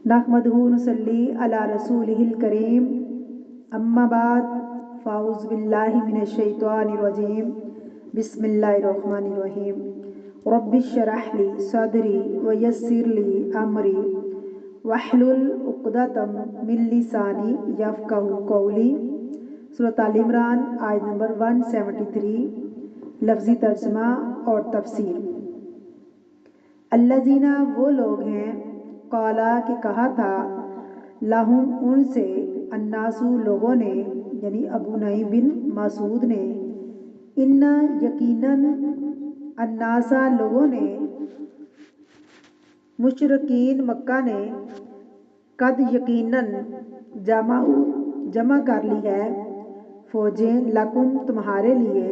نحمدہ نصلی علی رسولہ الکریم اما بعد فاعوذ باللہ من الشیطان الرجیم بسم اللہ الرحمن الرحیم رب اشرح لی صدری ویسر لی امری واحلل عقدۃ من لسانی یفقہوا قولی۔ سورۃ آل عمران آیت نمبر 173، لفظی ترجمہ اور تفسیر۔ الذین وہ لوگ ہیں، قالا کہ کہا تھا، لہم ان سے، الناس لوگوں نے، یعنی ابو نعیم بن مسعود نے، ان یقیناً، الناس لوگوں نے، مشرکین مکہ نے، قد یقیناً، جمع کر لی ہے، فوجیں، لکم تمہارے لیے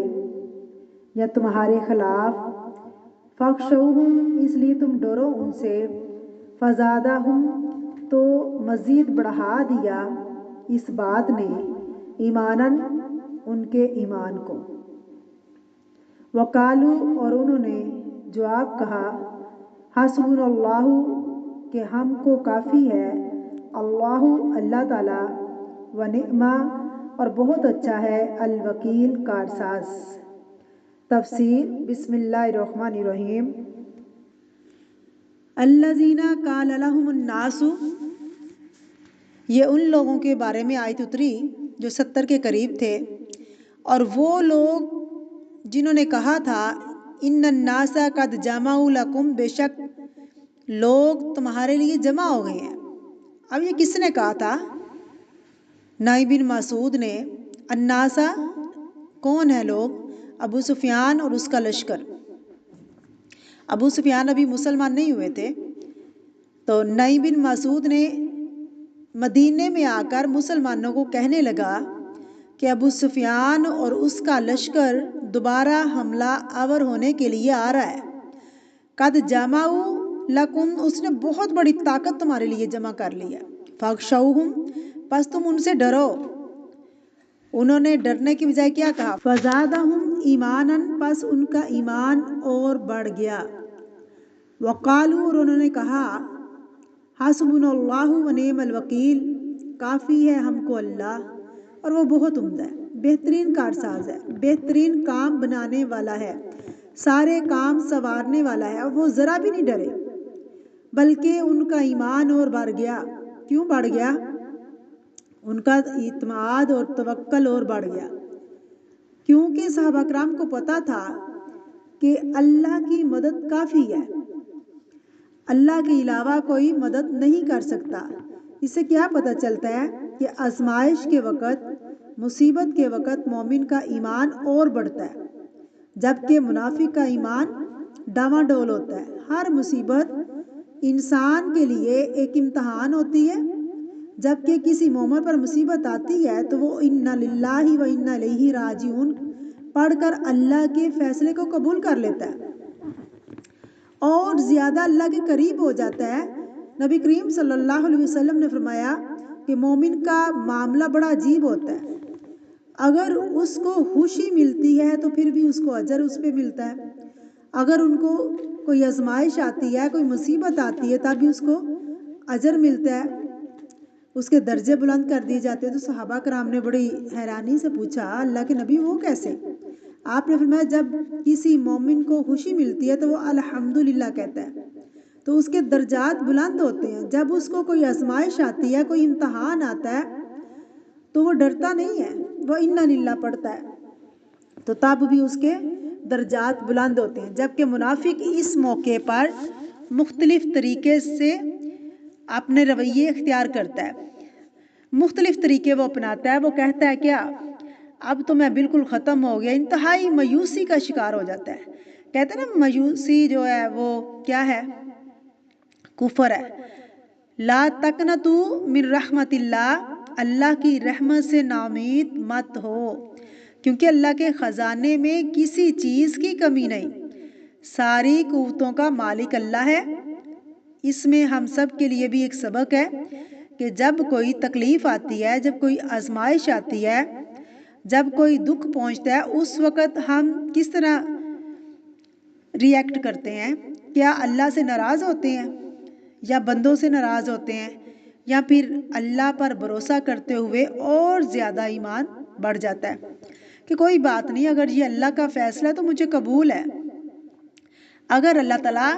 یا تمہارے خلاف، فاخشوہم اس لیے تم ڈرو ان سے، فزادہم تو مزید بڑھا دیا اس بات نے، ایماناً ان کے ایمان کو، وقالو اور انہوں نے جواب کہا، حسبنا اللہ کہ ہم کو کافی ہے، اللہ اللہ تعالی، ونعم اور بہت اچھا ہے، الوکیل کارساز۔ تفسیر۔ بسم اللہ الرحمن الرحیم۔ الذین قال لہم الناس، یہ ان لوگوں کے بارے میں آیت اتری جو 70 کے قریب تھے، اور وہ لوگ جنہوں نے کہا تھا، ان الناس قد جمعوا لکم، بے شک لوگ تمہارے لیے جمع ہو گئے ہیں۔ اب یہ کس نے کہا تھا؟ نعیم بن مسعود نے۔ الناس کون ہے لوگ؟ ابو سفیان اور اس کا لشکر۔ ابو سفیان ابھی مسلمان نہیں ہوئے تھے، تو نعیم بن مسعود نے مدینے میں آ کر مسلمانوں کو کہنے لگا کہ ابو سفیان اور اس کا لشکر دوبارہ حملہ آور ہونے کے لیے آ رہا ہے۔ قد جمعوا لکم، اس نے بہت بڑی طاقت تمہارے لیے جمع کر لی ہے، فاخشوہم پس تم ان سے ڈرو۔ انہوں نے ڈرنے کی بجائے کیا کہا؟ فزادہم ایماناً، پس ان کا ایمان اور بڑھ گیا۔ وقالو اور انہوں نے کہا، حسبنا اللہ ونعم الوکیل، کافی ہے ہم کو اللہ اور وہ بہت عمدہ ہے، بہترین کارساز ہے، بہترین کام بنانے والا ہے، سارے کام سنوارنے والا ہے، اور وہ ذرا بھی نہیں ڈرے، بلکہ ان کا ایمان اور بڑھ گیا۔ کیوں بڑھ گیا؟ ان کا اعتماد اور توکل اور بڑھ گیا، کیونکہ صحابہ کرام کو پتا تھا کہ اللہ کی مدد کافی ہے، اللہ کے علاوہ کوئی مدد نہیں کر سکتا۔ اس سے کیا پتہ چلتا ہے کہ آزمائش کے وقت، مصیبت کے وقت مومن کا ایمان اور بڑھتا ہے، جبکہ منافق کا ایمان ڈاواں ڈول ہوتا ہے۔ ہر مصیبت انسان کے لیے ایک امتحان ہوتی ہے، جبکہ کسی مومن پر مصیبت آتی ہے تو وہ انا للہ و انا الیہ راجعون پڑھ کر اللہ کے فیصلے کو قبول کر لیتا ہے اور زیادہ اللہ کے قریب ہو جاتا ہے۔ نبی کریم صلی اللہ علیہ وسلم نے فرمایا کہ مومن کا معاملہ بڑا عجیب ہوتا ہے، اگر اس کو خوشی ملتی ہے تو پھر بھی اس کو اجر اس پہ ملتا ہے، اگر ان کو کوئی آزمائش آتی ہے، کوئی مصیبت آتی ہے، تب بھی اس کو اجر ملتا ہے، اس کے درجے بلند کر دیے جاتے ہیں۔ تو صحابہ کرام نے بڑی حیرانی سے پوچھا، اللہ کے نبی وہ کیسے؟ آپ نے فرمایا جب کسی مومن کو خوشی ملتی ہے تو وہ الحمدللہ کہتا ہے تو اس کے درجات بلند ہوتے ہیں، جب اس کو کوئی آزمائش آتی ہے، کوئی امتحان آتا ہے تو وہ ڈرتا نہیں ہے، وہ انا للہ پڑھتا ہے تو تب بھی اس کے درجات بلند ہوتے ہیں۔ جبکہ منافق اس موقع پر مختلف طریقے سے اپنے رویے اختیار کرتا ہے، مختلف طریقے وہ اپناتا ہے۔ وہ کہتا ہے کیا، اب تو میں بالکل ختم ہو گیا، انتہائی مایوسی کا شکار ہو جاتا ہے۔ کہتے ہیں نا مایوسی جو ہے وہ کیا ہے؟ کفر ہے۔ لا تقنطوا من رحمت اللہ، اللہ کی رحمت سے ناامید مت ہو، کیونکہ اللہ کے خزانے میں کسی چیز کی کمی نہیں، ساری قوتوں کا مالک اللہ ہے۔ اس میں ہم سب کے لیے بھی ایک سبق ہے کہ جب کوئی تکلیف آتی ہے، جب کوئی آزمائش آتی ہے، جب کوئی دکھ پہنچتا ہے، اس وقت ہم کس طرح ری ایکٹ کرتے ہیں؟ کیا اللہ سے ناراض ہوتے ہیں یا بندوں سے ناراض ہوتے ہیں؟ یا پھر اللہ پر بھروسہ کرتے ہوئے اور زیادہ ایمان بڑھ جاتا ہے کہ کوئی بات نہیں، اگر یہ اللہ کا فیصلہ ہے تو مجھے قبول ہے۔ اگر اللہ تعالیٰ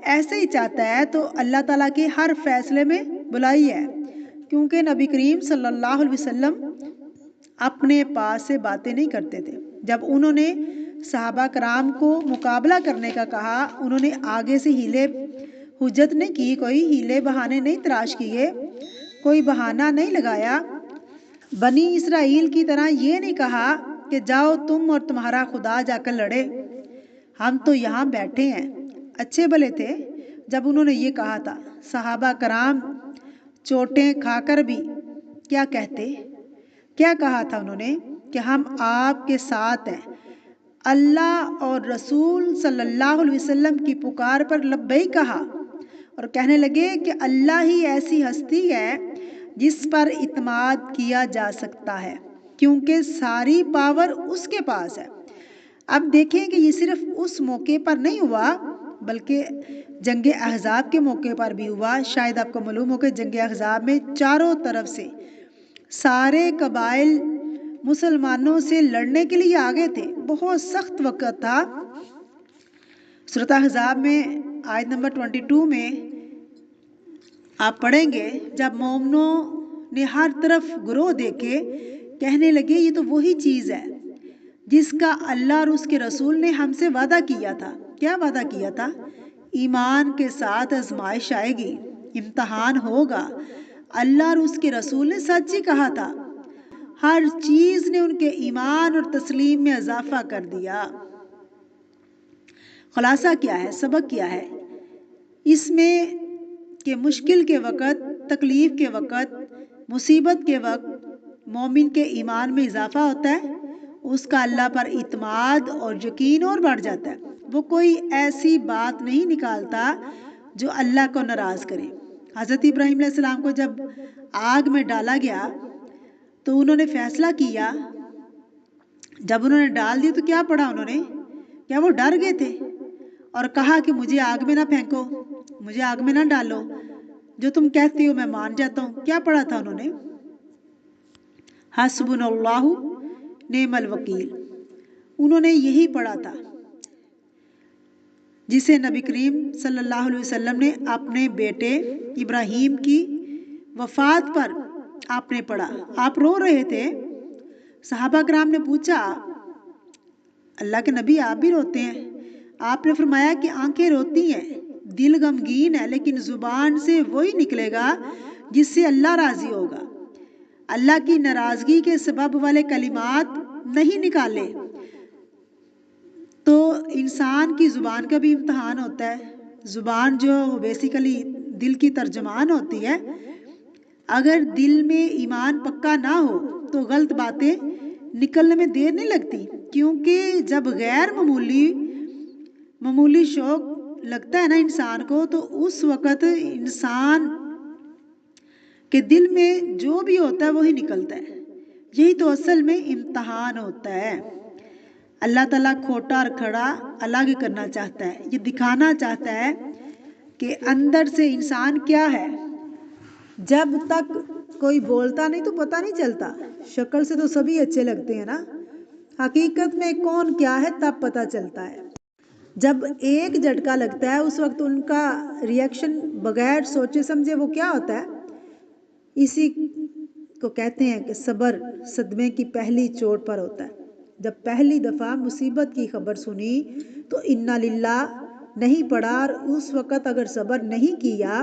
ایسے ہی چاہتا ہے تو اللہ تعالیٰ کے ہر فیصلے میں بھلائی ہے، کیونکہ نبی کریم صلی اللہ علیہ وسلم اپنے پاس سے باتیں نہیں کرتے تھے۔ جب انہوں نے صحابہ کرام کو مقابلہ کرنے کا کہا، انہوں نے آگے سے ہیلے حجت نہیں کی، کوئی ہیلے بہانے نہیں تراش کیے، کوئی بہانہ نہیں لگایا۔ بنی اسرائیل کی طرح یہ نہیں کہا کہ جاؤ تم اور تمہارا خدا جا کر لڑے، ہم تو یہاں بیٹھے ہیں۔ اچھے بھلے تھے جب انہوں نے یہ کہا تھا۔ صحابہ کرام چوٹیں کھا کر بھی کیا کہتے، کیا کہا تھا انہوں نے کہ ہم آپ کے ساتھ ہیں۔ اللہ اور رسول صلی اللہ علیہ وسلم کی پکار پر لبیک کہا اور کہنے لگے کہ اللہ ہی ایسی ہستی ہے جس پر اعتماد کیا جا سکتا ہے، کیونکہ ساری پاور اس کے پاس ہے۔ اب دیکھیں کہ یہ صرف اس موقع پر نہیں ہوا بلکہ جنگ احزاب کے موقع پر بھی ہوا۔ شاید آپ کو معلوم ہو کہ جنگ احزاب میں چاروں طرف سے سارے قبائل مسلمانوں سے لڑنے کے لیے آگے تھے، بہت سخت وقت تھا۔ سورۃ احزاب میں آیت نمبر 22 میں آپ پڑھیں گے، جب مومنوں نے ہر طرف گروہ دیکھے کہنے لگے یہ تو وہی چیز ہے جس کا اللہ اور اس کے رسول نے ہم سے وعدہ کیا تھا۔ کیا وعدہ کیا تھا؟ ایمان کے ساتھ آزمائش آئے گی، امتحان ہوگا۔ اللہ اور اس کے رسول نے سچ ہی کہا تھا۔ ہر چیز نے ان کے ایمان اور تسلیم میں اضافہ کر دیا۔ خلاصہ کیا ہے، سبق کیا ہے اس میں کہ مشکل کے وقت، تکلیف کے وقت، مصیبت کے وقت مومن کے ایمان میں اضافہ ہوتا ہے، اس کا اللہ پر اعتماد اور یقین اور بڑھ جاتا ہے۔ وہ کوئی ایسی بات نہیں نکالتا جو اللہ کو ناراض کرے۔ حضرت ابراہیم علیہ السلام کو جب آگ میں ڈالا گیا تو انہوں نے فیصلہ کیا، جب انہوں نے ڈال دی تو کیا پڑھا انہوں نے؟ کیا وہ ڈر گئے تھے اور کہا کہ مجھے آگ میں نہ پھینکو، مجھے آگ میں نہ ڈالو، جو تم کہتی ہو میں مان جاتا ہوں؟ کیا پڑھا تھا انہوں نے؟ حسبنا اللہ نعم الوکیل۔ انہوں نے یہی پڑھا تھا جسے نبی کریم صلی اللہ علیہ وسلم نے اپنے بیٹے ابراہیم کی وفات پر آپ نے پڑھا۔ آپ رو رہے تھے، صحابہ کرام نے پوچھا اللہ کے نبی آپ بھی روتے ہیں؟ آپ نے فرمایا کہ آنکھیں روتی ہیں، دل غمگین ہے، لیکن زبان سے وہی نکلے گا جس سے اللہ راضی ہوگا۔ اللہ کی ناراضگی کے سبب والے کلمات نہیں نکالے تو انسان کی زبان کا بھی امتحان ہوتا ہے۔ زبان جو بیسیکلی دل کی ترجمان ہوتی ہے، اگر دل میں ایمان پکا نہ ہو تو غلط باتیں نکلنے میں دیر نہیں لگتی، کیونکہ جب غیر معمولی شوق لگتا ہے نا انسان کو تو اس وقت انسان کے دل میں جو بھی ہوتا ہے وہی نکلتا ہے۔ یہی تو اصل میں امتحان ہوتا ہے۔ اللہ تعالیٰ کھوٹا اور کھڑا الگ کرنا چاہتا ہے، یہ دکھانا چاہتا ہے کہ اندر سے انسان کیا ہے۔ جب تک کوئی بولتا نہیں تو پتہ نہیں چلتا، شکل سے تو سبھی اچھے لگتے ہیں نا، حقیقت میں کون کیا ہے تب پتہ چلتا ہے۔ جب ایک جھٹکا لگتا ہے اس وقت ان کا ریئیکشن بغیر سوچے سمجھے وہ کیا ہوتا ہے، اسی کو کہتے ہیں کہ صبر صدمے کی پہلی چوٹ پر ہوتا ہے۔ جب پہلی دفعہ مصیبت کی خبر سنی تو انا للہ نہیں پڑھا اور اس وقت اگر صبر نہیں کیا،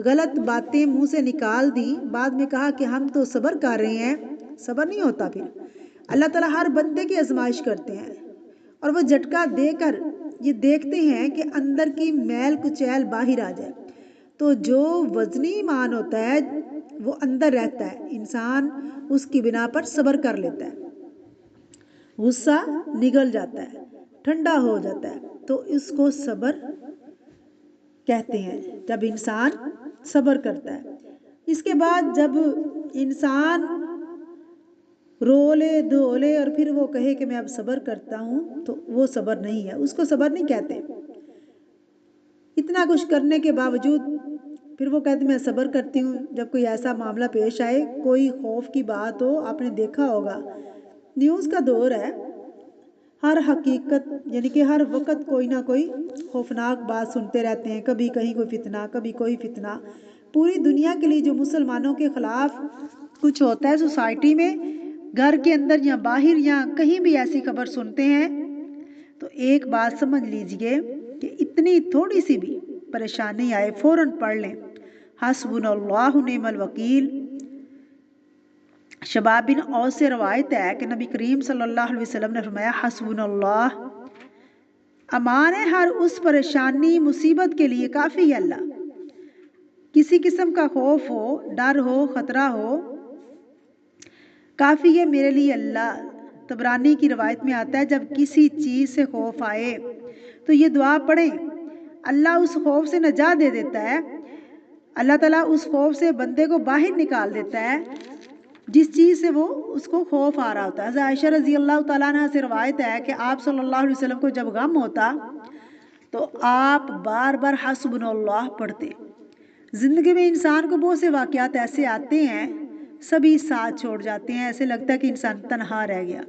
غلط باتیں منہ سے نکال دی، بعد میں کہا کہ ہم تو صبر کر رہے ہیں، صبر نہیں ہوتا۔ پھر اللہ تعالیٰ ہر بندے کی آزمائش کرتے ہیں اور وہ جھٹکا دے کر یہ دیکھتے ہیں کہ اندر کی میل کچیل باہر آ جائے، تو جو وزنی ایمان ہوتا ہے وہ اندر رہتا ہے، انسان اس کی بنا پر صبر کر لیتا ہے، غصہ نگل جاتا ہے، ٹھنڈا ہو جاتا ہے، تو اس کو صبر کہتے ہیں جب انسان صبر کرتا ہے۔ اس کے بعد جب انسان رو لے دھو لے اور پھر وہ کہے کہ میں اب صبر کرتا ہوں تو وہ صبر نہیں ہے، اس کو صبر نہیں کہتے۔ اتنا کچھ کرنے کے باوجود پھر وہ کہتے میں صبر کرتی ہوں جب کوئی ایسا معاملہ پیش آئے، کوئی خوف کی بات ہو۔ آپ نے دیکھا ہوگا نیوز کا دور ہے، ہر حقیقت یعنی کہ ہر وقت کوئی نہ کوئی خوفناک بات سنتے رہتے ہیں، کبھی کہیں کوئی فتنہ، کبھی کوئی فتنہ۔ پوری دنیا کے لیے جو مسلمانوں کے خلاف کچھ ہوتا ہے سوسائٹی میں، گھر کے اندر یا باہر یا کہیں بھی ایسی خبر سنتے ہیں تو ایک بات سمجھ لیجئے کہ اتنی تھوڑی سی بھی پریشانی آئے فوراً پڑھ لیں حسبنا اللہ نعم الوکیل۔ شباب بن اوس سے روایت ہے کہ نبی کریم صلی اللہ علیہ وسلم نے فرمایا حسبنا اللہ، امان ہے ہر اس پریشانی مصیبت کے لیے کافی ہے اللہ۔ کسی قسم کا خوف ہو، ڈر ہو، خطرہ ہو، کافی ہے میرے لیے اللہ۔ طبرانی کی روایت میں آتا ہے جب کسی چیز سے خوف آئے تو یہ دعا پڑھیں، اللہ اس خوف سے نجات دے دیتا ہے، اللہ تعالیٰ اس خوف سے بندے کو باہر نکال دیتا ہے جس چیز سے وہ اس کو خوف آ رہا ہوتا ہے۔ حضرت عائشہ رضی اللہ تعالیٰ عنہ سے روایت ہے کہ آپ صلی اللہ علیہ وسلم کو جب غم ہوتا تو آپ بار بار حسبنا اللہ پڑھتے۔ زندگی میں انسان کو بہت سے واقعات ایسے آتے ہیں، سبھی ساتھ چھوڑ جاتے ہیں، ایسے لگتا ہے کہ انسان تنہا رہ گیا۔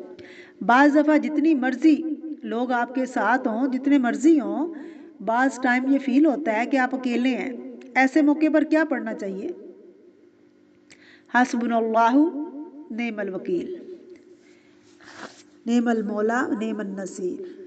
بعض دفعہ جتنی مرضی لوگ آپ کے ساتھ ہوں، جتنے مرضی ہوں، بعض ٹائم یہ فیل ہوتا ہے کہ آپ اکیلے ہیں۔ ایسے موقع پر کیا پڑھنا چاہیے؟ حسبنا اللہ نعم الوکیل، نعم المولا نعم النصیر۔